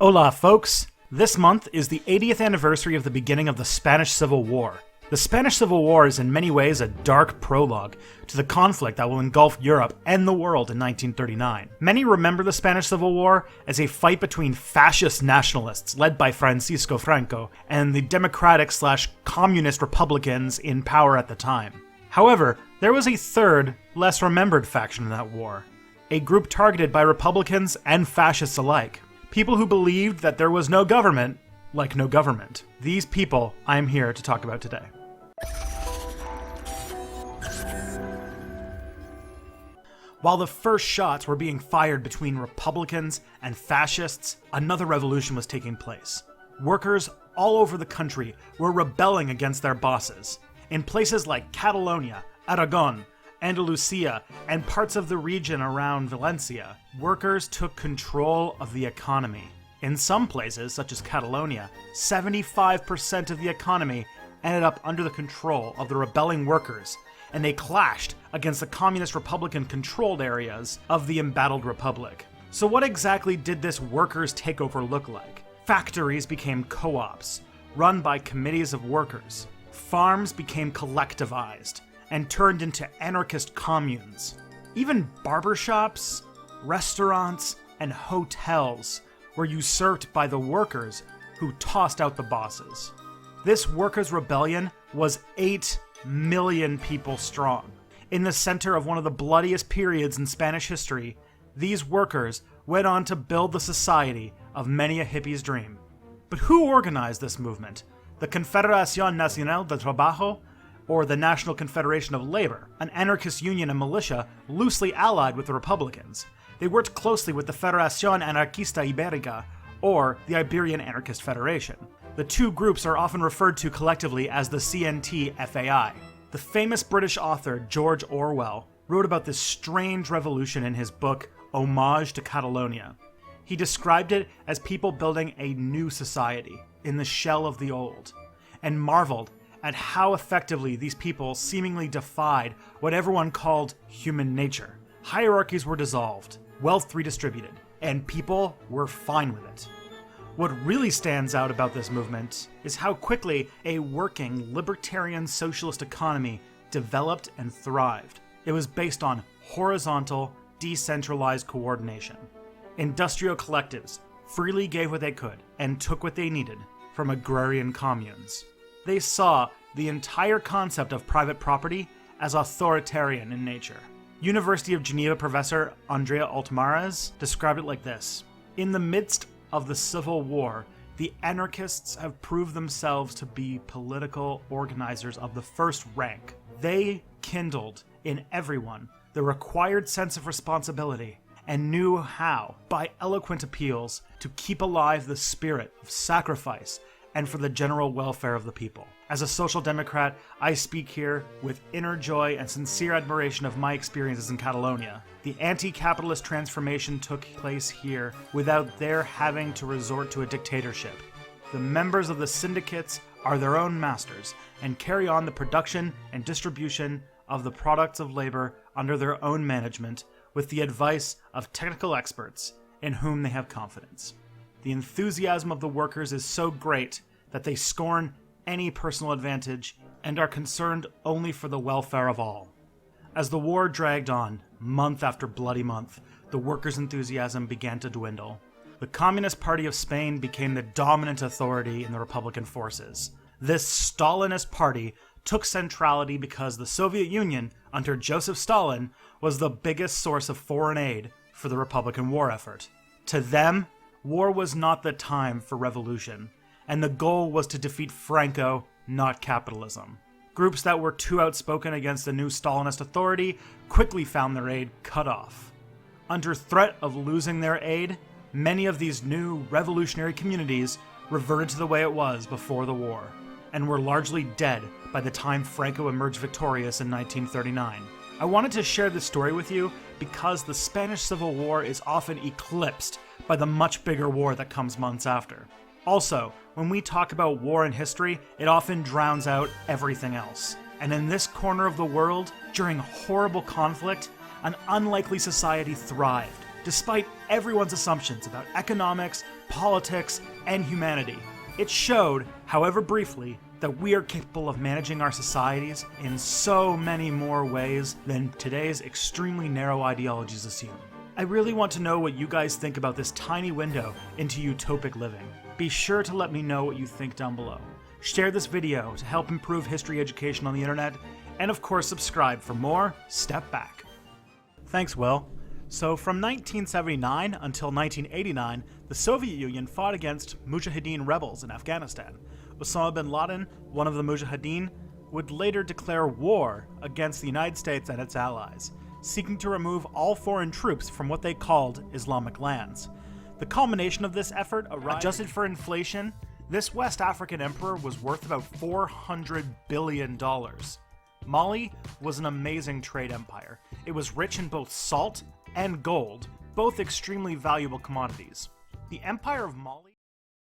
Hola, folks! This month is the 80th anniversary of the beginning of the Spanish Civil War. The Spanish Civil War is in many ways a dark prologue to the conflict that will engulf Europe and the world in 1939. Many remember the Spanish Civil War as a fight between fascist nationalists led by Francisco Franco and the democratic/communist Republicans in power at the time. However, there was a third, less remembered faction in that war, a group targeted by Republicans and fascists alike. People who believed that there was no government, like no government. These people I'm here to talk about today. While the first shots were being fired between Republicans and fascists, another revolution was taking place. Workers all over the country were rebelling against their bosses. In places like Catalonia, Aragon, Andalusia, and parts of the region around Valencia, workers took control of the economy. In some places, such as Catalonia, 75% of the economy ended up under the control of the rebelling workers, and they clashed against the communist Republican-controlled areas of the embattled republic. So what exactly did this workers' takeover look like? Factories became co-ops, run by committees of workers. Farms became collectivized and turned into anarchist communes. Even barbershops, restaurants, and hotels were usurped by the workers who tossed out the bosses. This workers' rebellion was 8 million people strong. In the center of one of the bloodiest periods in Spanish history, these workers went on to build the society of many a hippie's dream. But who organized this movement? The Confederación Nacional del Trabajo, or the National Confederation of Labor, an anarchist union and militia loosely allied with the Republicans. They worked closely with the Federación Anarquista Ibérica, or the Iberian Anarchist Federation. The two groups are often referred to collectively as the CNT-FAI. The famous British author George Orwell wrote about this strange revolution in his book Homage to Catalonia. He described it as people building a new society in the shell of the old, and marveled at how effectively these people seemingly defied what everyone called human nature. Hierarchies were dissolved, wealth redistributed, and people were fine with it. What really stands out about this movement is how quickly a working, libertarian socialist economy developed and thrived. It was based on horizontal, decentralized coordination. Industrial collectives freely gave what they could and took what they needed from agrarian communes. They saw the entire concept of private property as authoritarian in nature. University of Geneva professor Andrea Altmares described it like this: in the midst of the Civil War, the anarchists have proved themselves to be political organizers of the first rank. They kindled in everyone the required sense of responsibility and knew how, by eloquent appeals, to keep alive the spirit of sacrifice and for the general welfare of the people. As a social democrat, I speak here with inner joy and sincere admiration of my experiences in Catalonia. The anti-capitalist transformation took place here without their having to resort to a dictatorship. The members of the syndicates are their own masters and carry on the production and distribution of the products of labor under their own management with the advice of technical experts in whom they have confidence. The enthusiasm of the workers is so great that they scorn any personal advantage and are concerned only for the welfare of all. As the war dragged on, month after bloody month, the workers' enthusiasm began to dwindle. The Communist Party of Spain became the dominant authority in the Republican forces. This Stalinist party took centrality because the Soviet Union, under Joseph Stalin, was the biggest source of foreign aid for the Republican war effort. To them, war was not the time for revolution, and the goal was to defeat Franco, not capitalism. Groups that were too outspoken against the new Stalinist authority quickly found their aid cut off. Under threat of losing their aid, many of these new revolutionary communities reverted to the way it was before the war, and were largely dead by the time Franco emerged victorious in 1939. I wanted to share this story with you because the Spanish Civil War is often eclipsed by the much bigger war that comes months after. Also, when we talk about war in history, it often drowns out everything else. And in this corner of the world, during horrible conflict, an unlikely society thrived, despite everyone's assumptions about economics, politics, and humanity. It showed, however briefly, that we are capable of managing our societies in so many more ways than today's extremely narrow ideologies assume. I really want to know what you guys think about this tiny window into utopic living. Be sure to let me know what you think down below. Share this video to help improve history education on the internet, and of course subscribe for more Step Back. Thanks, Will. So from 1979 until 1989, the Soviet Union fought against Mujahideen rebels in Afghanistan. Osama bin Laden, one of the Mujahideen, would later declare war against the United States and its allies, seeking to remove all foreign troops from what they called Islamic lands. The culmination of this effort, adjusted for inflation, this West African emperor was worth about $400 billion. Mali was an amazing trade empire. It was rich in both salt and gold, both extremely valuable commodities. The Empire of Mali